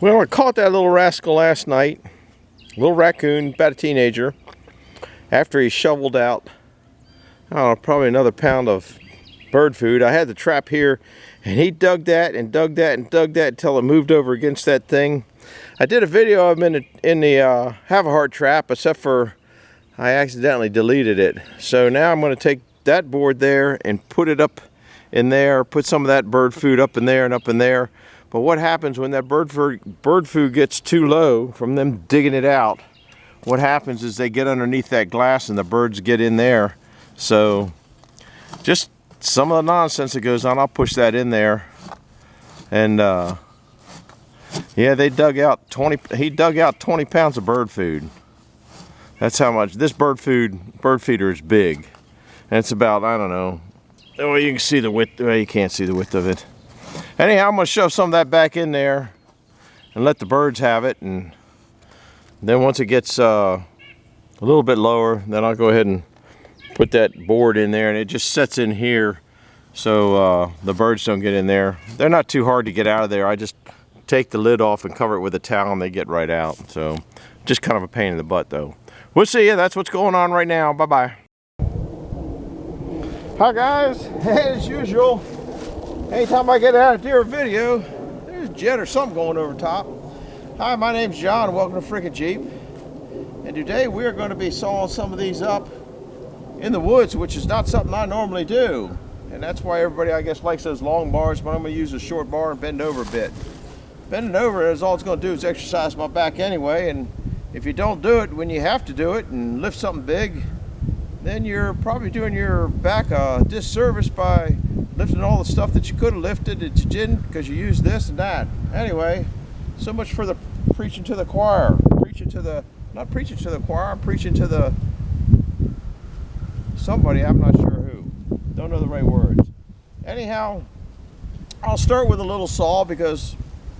Well, I caught that little rascal last night, little raccoon, about a teenager, after he shoveled out, I don't know, probably another pound of bird food. I had the trap here, and he dug that and dug that and dug that until it moved over against that thing. I did a video of him in the Have a Heart trap, except for I accidentally deleted it. So now I'm going to take that board there and put it up in there, put some of that bird food up in there and up in there. But what happens when that bird food gets too low from them digging it out? What happens is they get underneath that glass and the birds get in there. So just some of the nonsense that goes on, I'll push that in there. And yeah, he dug out 20 pounds of bird food. That's how much this bird feeder is big. And it's about, I don't know. Oh, you can see the width. Well, you can't see the width of it. Anyhow, I'm going to shove some of that back in there and let the birds have it. And then once it gets a little bit lower, then I'll go ahead and put that board in there, and it just sets in here so the birds don't get in there. They're not too hard to get out of there. I just take the lid off and cover it with a towel and they get right out. So just kind of a pain in the butt though. We'll see you. That's what's going on right now. Bye-bye. Hi guys, as usual, anytime I get out of deer video, there's a jet or something going over top. Hi, my name's John, and welcome to Frickin' Jeep. And today we are going to be sawing some of these up in the woods, which is not something I normally do. And that's why everybody, I guess, likes those long bars, but I'm going to use a short bar and bend over a bit. Bending over is all it's going to do is exercise my back anyway, and if you don't do it when you have to do it and lift something big, then you're probably doing your back a disservice by lifting all the stuff that you could have lifted that you didn't because you used this and that. Anyway, so much for the preaching to the choir. Not preaching to the choir, I'm preaching to the somebody, I'm not sure who. Don't know the right words. Anyhow, I'll start with a little saw because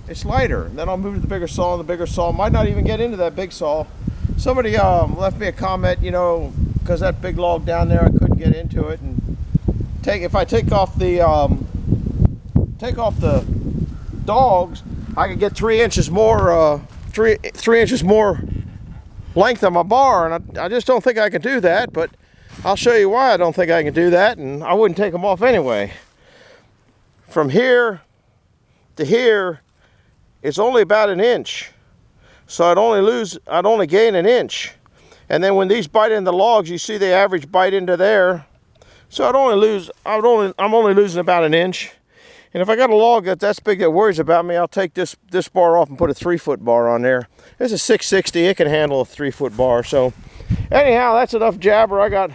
it's lighter. And then I'll move to the bigger saw, and the bigger saw might not even get into that big saw. Somebody left me a comment, you know, because that big log down there, I couldn't get into it. And if I take off the dogs, I could get 3 inches more, 3 inches more length on my bar, and I just don't think I can do that. But I'll show you why I don't think I can do that, and I wouldn't take them off anyway. From here to here, it's only about an inch, so I'd only gain an inch. And then when these bite into logs, you see the average bite into there. So I'm only losing about an inch. And if I got a log that's big that worries about me, I'll take this bar off and put a 3-foot bar on there. It's a 660, it can handle a 3-foot bar. So anyhow, that's enough jabber. I got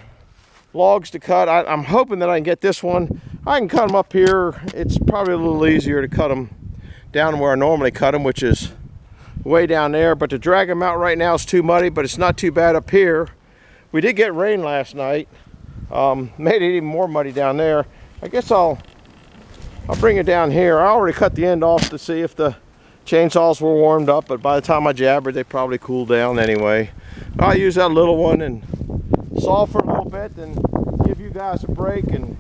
logs to cut. I'm hoping that I can get this one. I can cut them up here. It's probably a little easier to cut them down where I normally cut them, which is way down there, but to drag them out right now is too muddy, but it's not too bad up here. We did get rain last night, made it even more muddy down there. I guess I'll bring it down here. I already cut the end off to see if the chainsaws were warmed up, but by the time I jabbered, they probably cooled down anyway. I'll use that little one and saw for a little bit and give you guys a break. And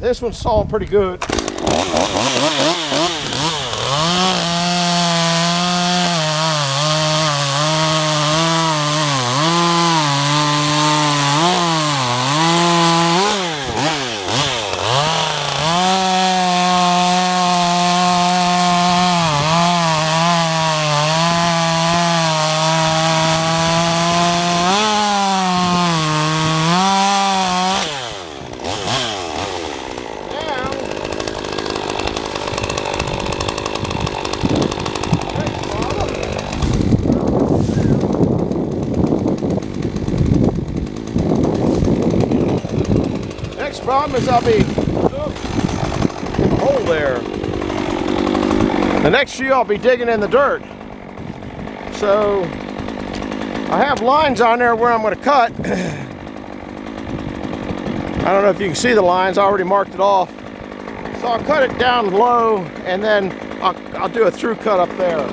this one's sawing pretty good. Problem is I'll be hole there. The next few I'll be digging in the dirt. So I have lines on there where I'm going to cut. I don't know if you can see the lines. I already marked it off. So I'll cut it down low, and then I'll do a through cut up there.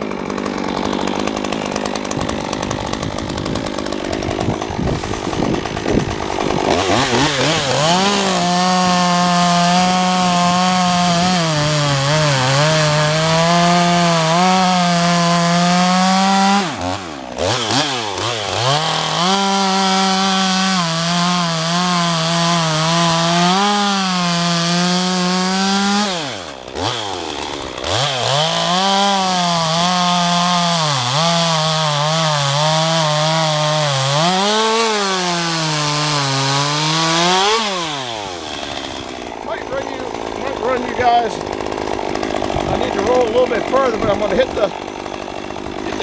further, but I'm going to hit the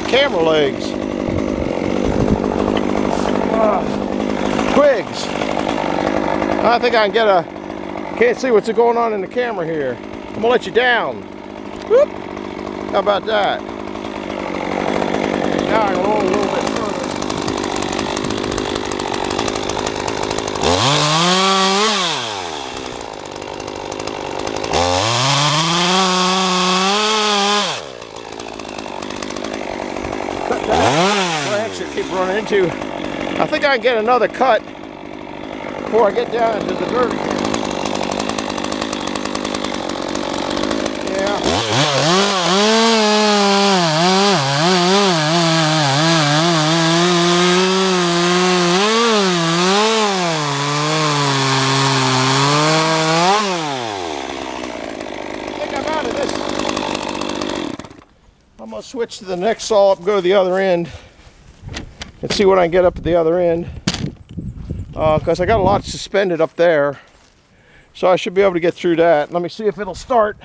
camera legs. Twigs. I think I can get can't see what's going on in the camera here. I'm going to let you down. Whoop. How about that? Now I can roll a little bit further. Cut that branch that keep running into. I think I can get another cut before I get down into the dirt. Yeah. I'm going to switch to the next saw up and go to the other end and see what I can get up at the other end, because I got a lot suspended up there, so I should be able to get through that. Let me see if it'll start.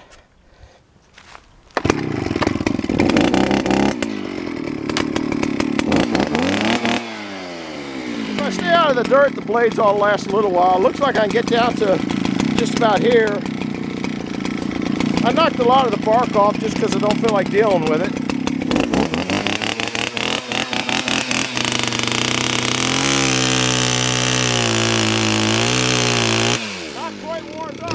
If I stay out of the dirt, the blades all last a little while. Looks like I can get down to just about here. I knocked a lot of the bark off just because I don't feel like dealing with it. Not quite warmed up.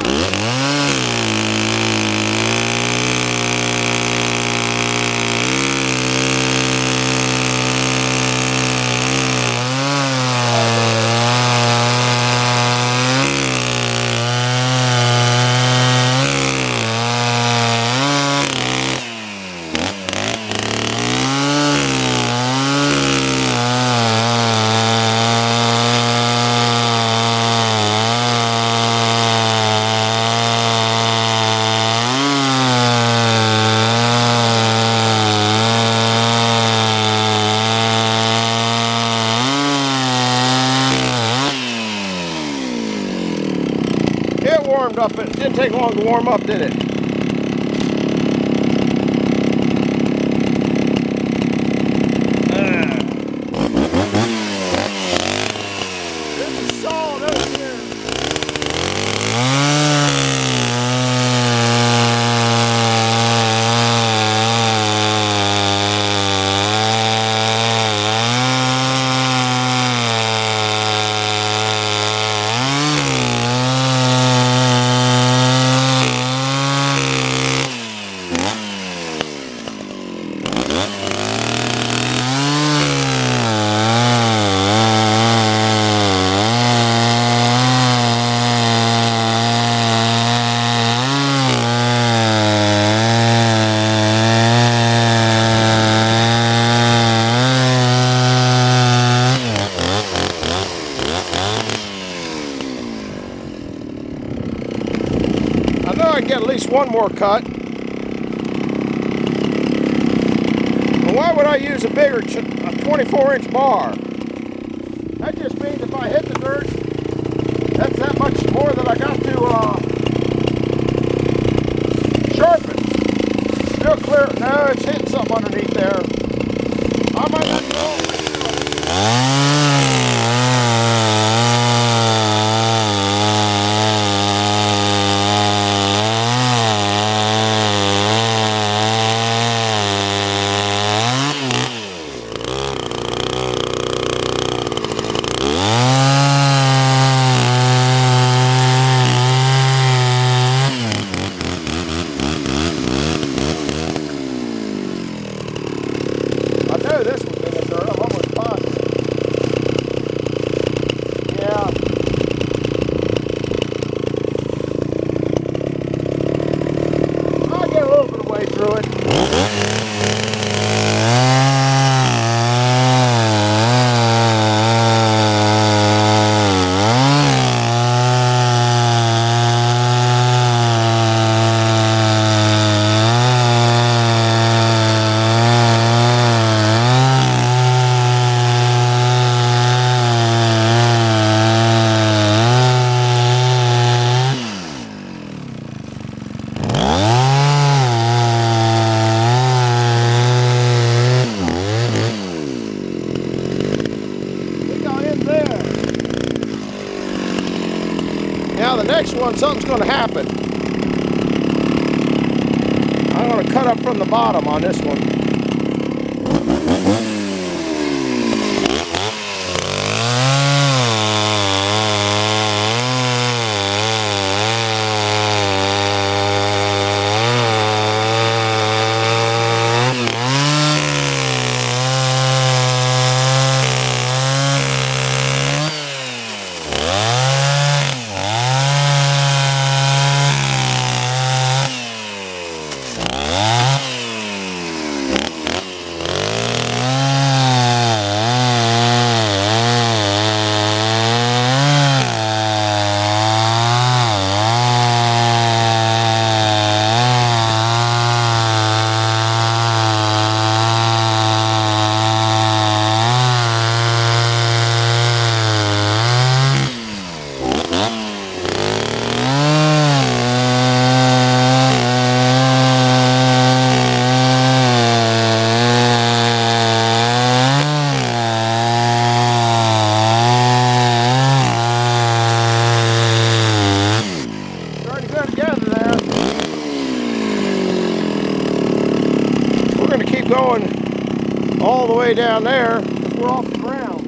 It warmed up, but it didn't take long to warm up, did it? This is solid over here. I know I can get at least one more cut. But why would I use a bigger 24-inch bar? That just means if I hit the dirt, that's that much more that I got to sharpen. Still clear. No, it's hitting something underneath there. I might have to go. I know this one's in the dirt, I'm almost positive. nice one, something's going to happen. I'm going to cut up from the bottom on this one. Going all the way down there because we're off the ground.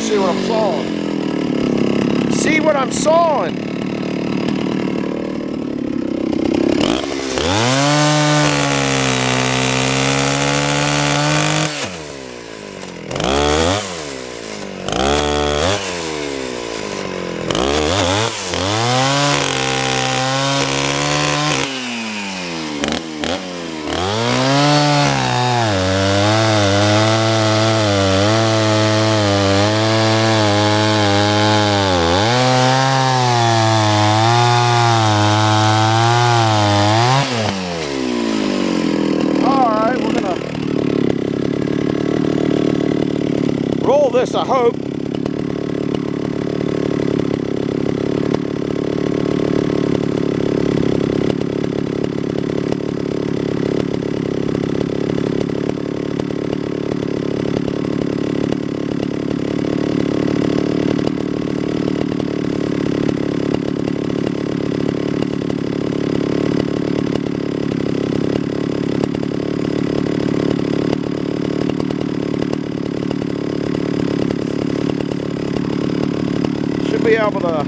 See what I'm sawing. See what I'm sawing. Roll this, I hope. Be able to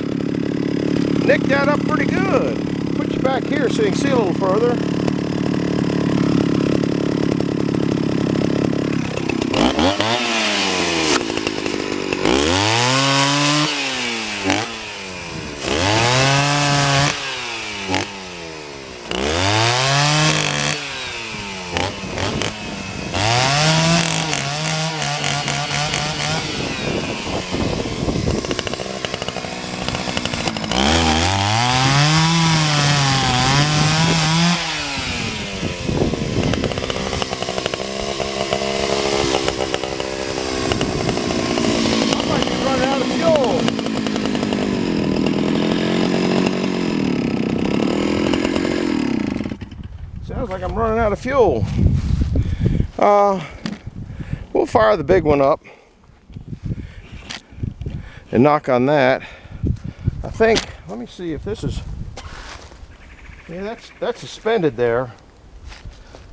nick that up pretty good. Put you back here so you can see a little further. Sounds like I'm running out of fuel. We'll fire the big one up and knock on that. I think, let me see if this is, yeah, that's suspended there.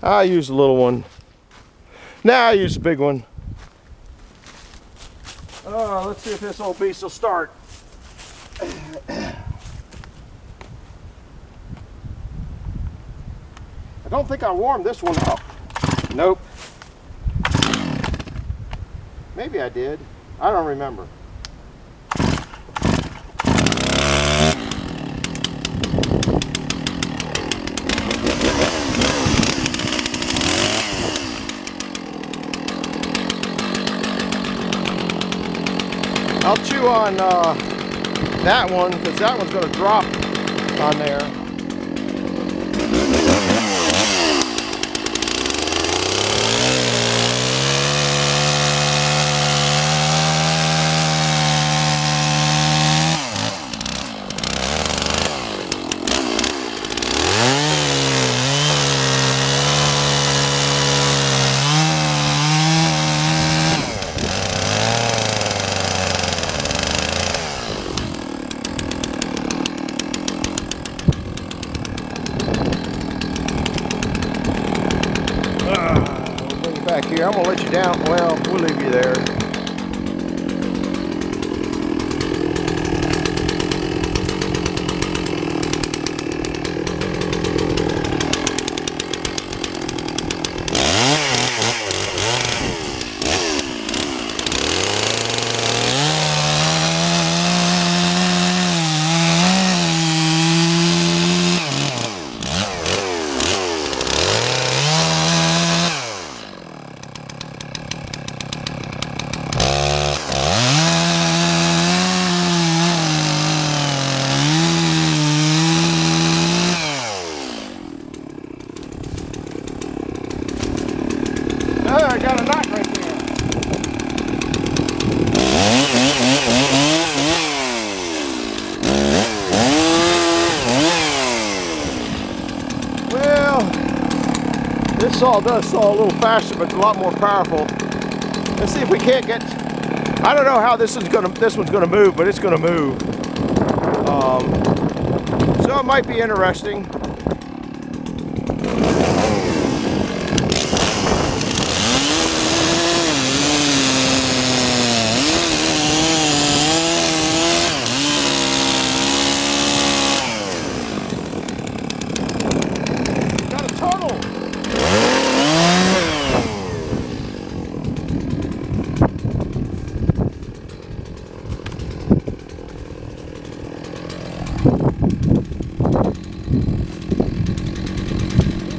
I'll use the little one. Now I'll use the big one. Let's see if this old beast will start. I don't think I warmed this one up. Nope. Maybe I did. I don't remember. I'll chew on that one because that one's going to drop on there. We'll bring you back here. I'm going to let you down. Well, we'll leave you there. I got a knot right there. Well, this saw does saw a little faster, but it's a lot more powerful. Let's see if we can't get. I don't know how this one's gonna move, but it's gonna move. So it might be interesting.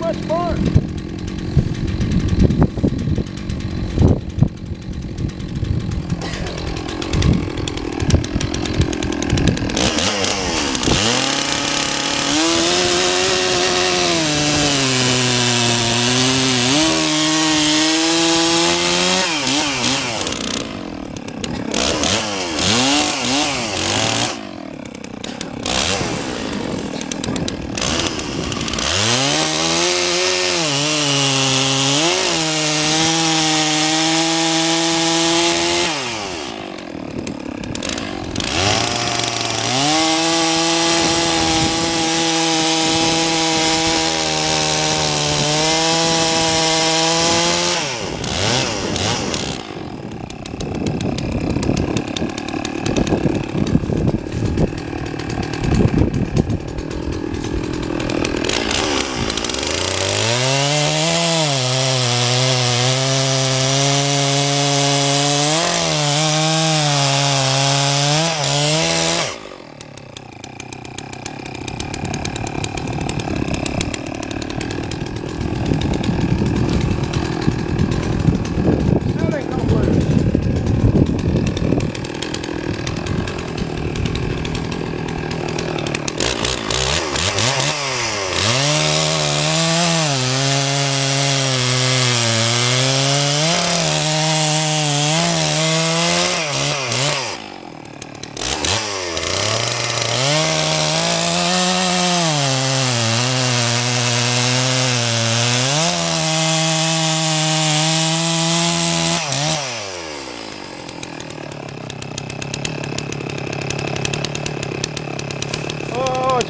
Much fun.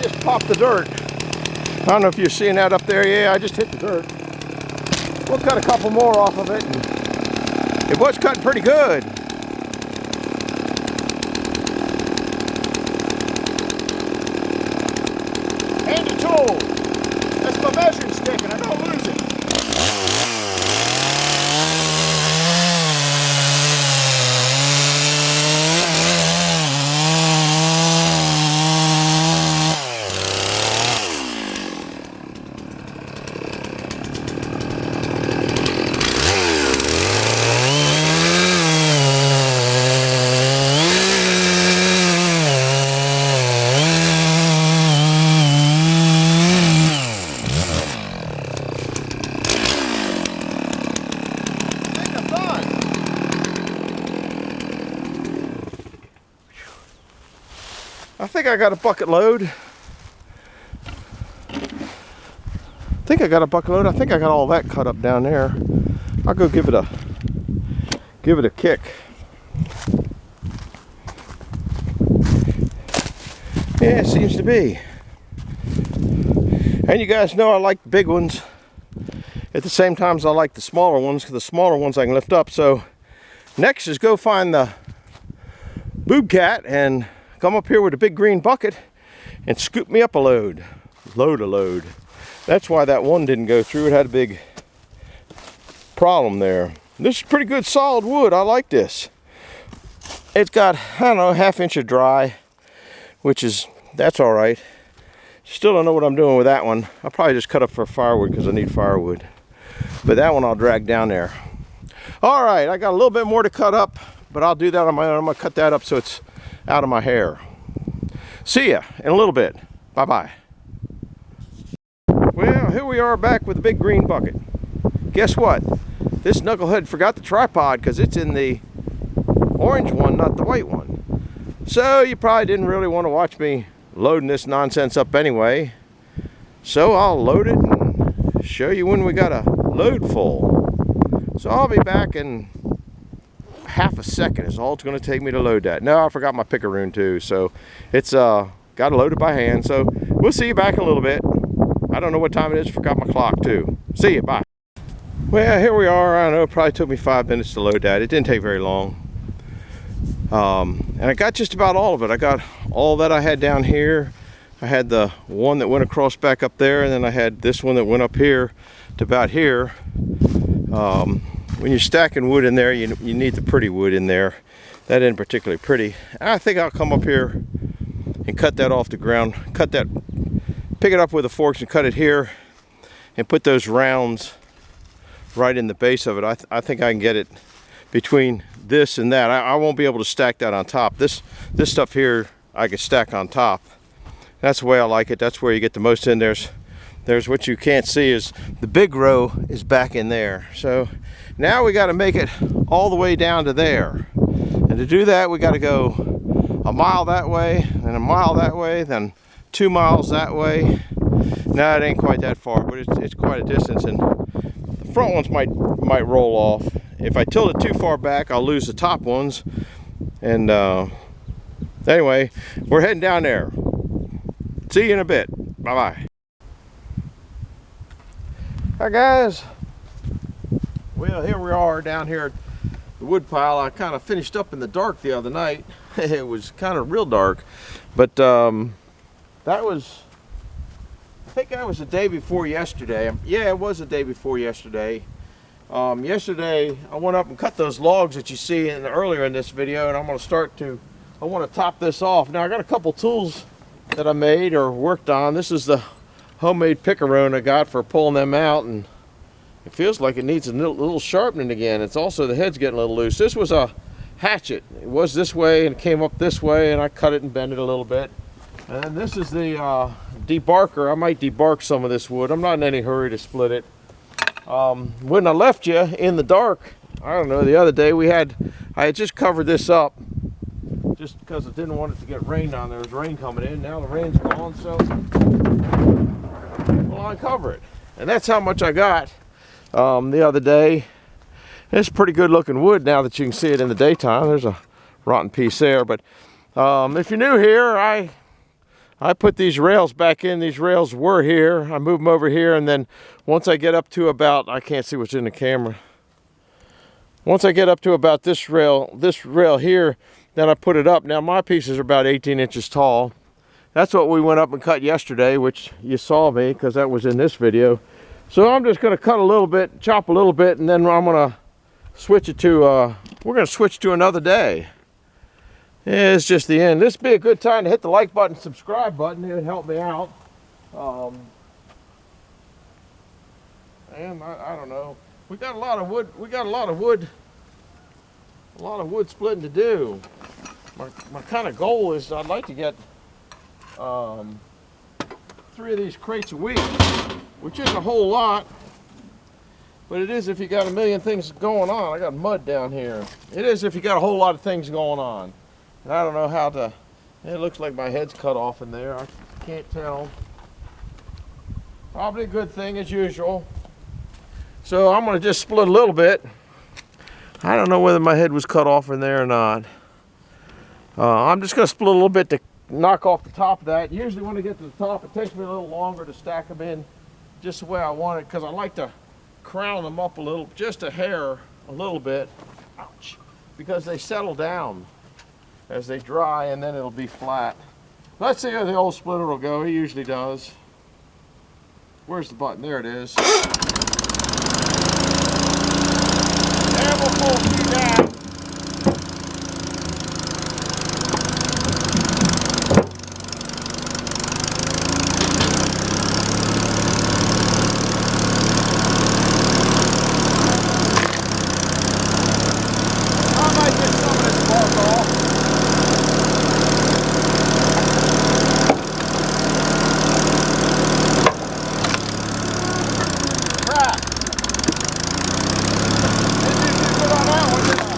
Just popped the dirt. I don't know if you're seeing that up there. Yeah, I just hit the dirt. We'll cut a couple more off of it. It was cutting pretty good. Handy tool. That's my measuring stick and I don't lose it. I got a bucket load. I think I got all that cut up down there. I'll go give it a kick. Yeah, it seems to be. And you guys know I like the big ones. At the same time as I like the smaller ones, because the smaller ones I can lift up. So next is go find the boob cat and come up here with a big green bucket and scoop me up a load. Load. That's why that one didn't go through. It had a big problem there. This is pretty good solid wood. I like this. It's got, I don't know, ½ inch of dry, that's all right. Still don't know what I'm doing with that one. I'll probably just cut up for firewood because I need firewood. But that one I'll drag down there. All right, I got a little bit more to cut up, but I'll do that on my own. I'm gonna cut that up so it's out of my hair. See ya in a little bit. Bye-bye. Well, here we are back with a big green bucket. Guess what? This knucklehead forgot the tripod because it's in the orange one, not the white one. So you probably didn't really want to watch me loading this nonsense up anyway. So I'll load it and show you when we got a load full. So I'll be back in ½ a second is all it's going to take me to load that. No, I forgot my pickaroon too, so it's got to load it by hand. So we'll see you back in a little bit. I don't know what time it is. Forgot my clock too. See you. Bye. Well, here we are. I don't know. It probably took me 5 minutes to load that. It didn't take very long. And I got just about all of it. I got all that I had down here. I had the one that went across back up there, and then I had this one that went up here to about here. When you're stacking wood in there, you need the pretty wood in there. That isn't particularly pretty. I think I'll come up here and cut that off the ground. Pick it up with the forks and cut it here, and put those rounds right in the base of it. I think I can get it between this and that. I won't be able to stack that on top. This stuff here I could stack on top. That's the way I like it. That's where you get the most in. There's what you can't see is the big row is back in there. So now we got to make it all the way down to there. And to do that, we got to go a mile that way, and a mile that way, then 2 miles that way. No, it ain't quite that far, but it's quite a distance, and the front ones might roll off. If I tilt it too far back, I'll lose the top ones. And anyway, we're heading down there. See you in a bit. Bye-bye. Hi guys. Well, here we are down here at the wood pile. I kind of finished up in the dark the other night. It was kind of real dark, but that was, I think that was the day before yesterday. Yeah, it was the day before yesterday. Yesterday I went up and cut those logs that you see earlier in this video, and I want to top this off. Now I got a couple tools that I made or worked on. This is the homemade pickaroon I got for pulling them out, and it feels like it needs a little sharpening again. It's also, the head's getting a little loose. This was a hatchet. It was this way and it came up this way, and I cut it and bent it a little bit. And then this is the debarker. I might debark some of this wood. I'm not in any hurry to split it. When I left you in the dark, I don't know, the other day I had just covered this up just because I didn't want it to get rained on. There was rain coming in. Now the rain's gone, so we'll uncover it. And that's how much I got the other day. It's pretty good looking wood now that you can see it in the daytime. There's a rotten piece there, but if you're new here, I put these rails back in. These rails were here. I moved them over here, and then once I get up to about, I can't see what's in the camera. Once I get up to about this rail here, then I put it up. Now my pieces are about 18 inches tall. That's what we went up and cut yesterday, which you saw me because that was in this video. So I'm just going to cut a little bit, chop a little bit, and then I'm going to switch it to, we're going to switch to another day. Yeah, it's just the end. This would be a good time to hit the like button, subscribe button. It would help me out. And I don't know. We got a lot of wood. We got a lot of wood splitting to do. My kind of goal is I'd like to get 3 of these crates a week, which isn't a whole lot, but it is if you got a million things going on. I got mud down here. It is if you got a whole lot of things going on. And I don't know how to It looks like my head's cut off in there. I can't tell. Probably a good thing as usual. So I'm going to just split a little bit. I don't know whether my head was cut off in there or not. I'm just going to split a little bit to knock off the top of that. Usually when I get to the top, it takes me a little longer to stack them in just the way I want it, because I like to crown them up a little, just a hair, a little bit. Ouch. Because they settle down as they dry, and then it'll be flat. Let's see how the old splitter will go. He usually does. Where's the button? There it is. And we'll pull a few down. I might get some of this bark off. Crap. Didn't do too good on that one, did I?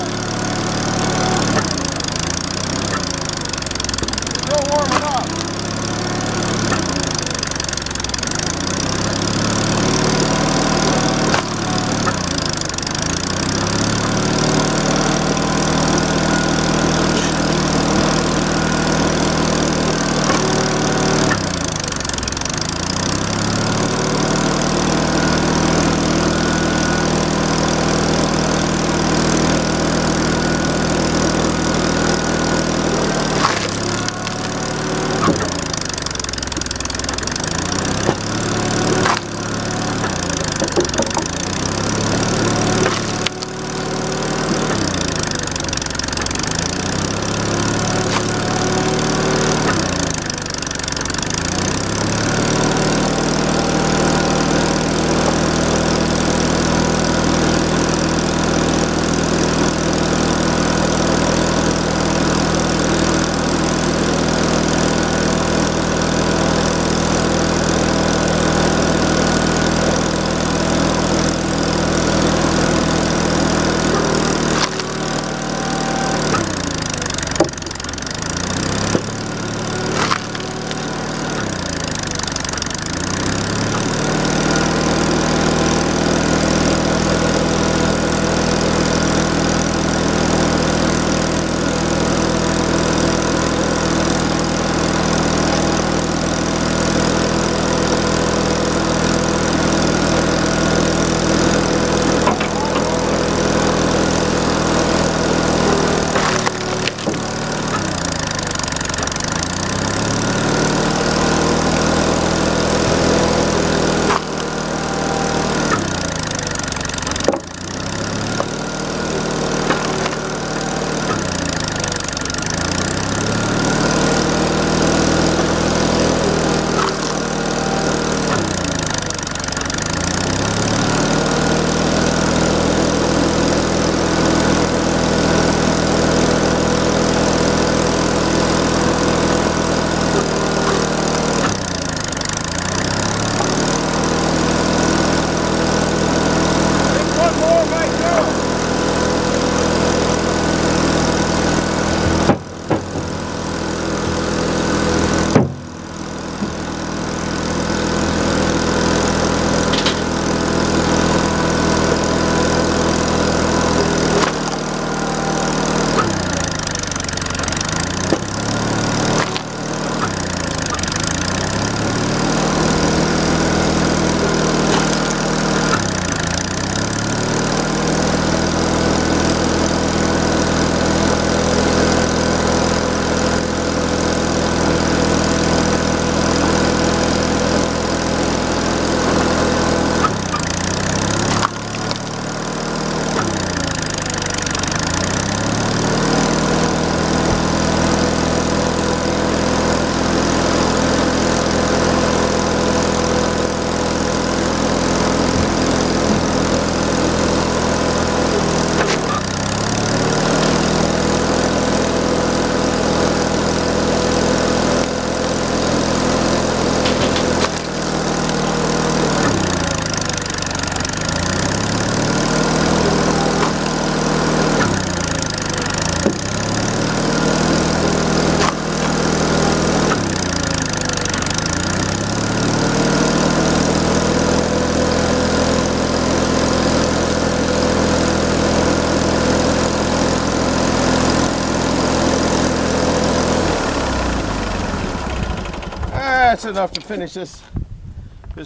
enough to finish this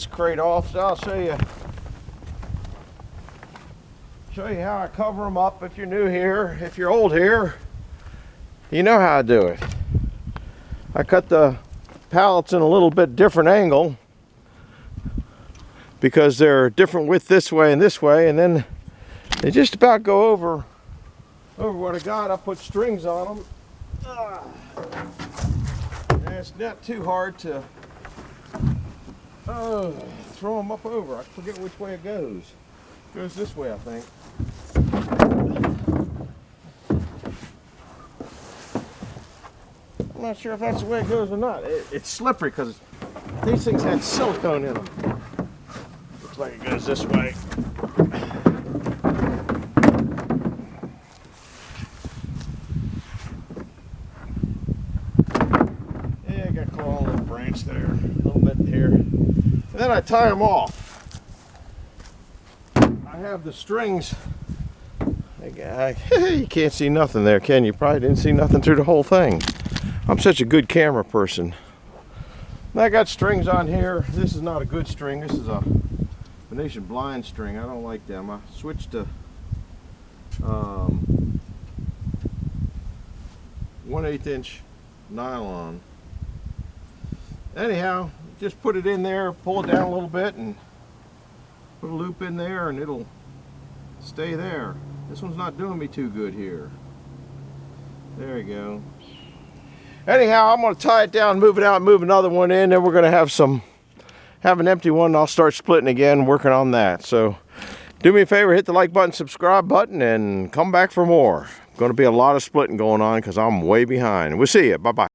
crate off, so I'll show you how I cover them up. If you're new here, if you're old here, you know how I do it. I cut the pallets in a little bit different angle because they're different width this way, and then they just about go over what I got. I put strings on them. And it's not too hard to throw them up over. I forget which way it goes. It goes this way, I think. I'm not sure if that's the way it goes or not. It's slippery because these things had silicone in them. Looks like it goes this way. Yeah, I got to claw a little branch there, a little bit here. And then I tie them off. I have the strings. You can't see nothing there, can you? Probably didn't see nothing through the whole thing. I'm such a good camera person. And I got strings on here. This is not a good string. This is a Venetian blind string. I don't like them. I switched to 1/8 inch nylon. Anyhow, just put it in there, pull it down a little bit, and put a loop in there, and it'll stay there. This one's not doing me too good here. There we go. Anyhow, I'm going to tie it down, move it out, move another one in, then we're going to have an empty one, and I'll start splitting again, working on that. So do me a favor, hit the like button, subscribe button, and come back for more. Going to be a lot of splitting going on because I'm way behind. We'll see you. Bye-bye.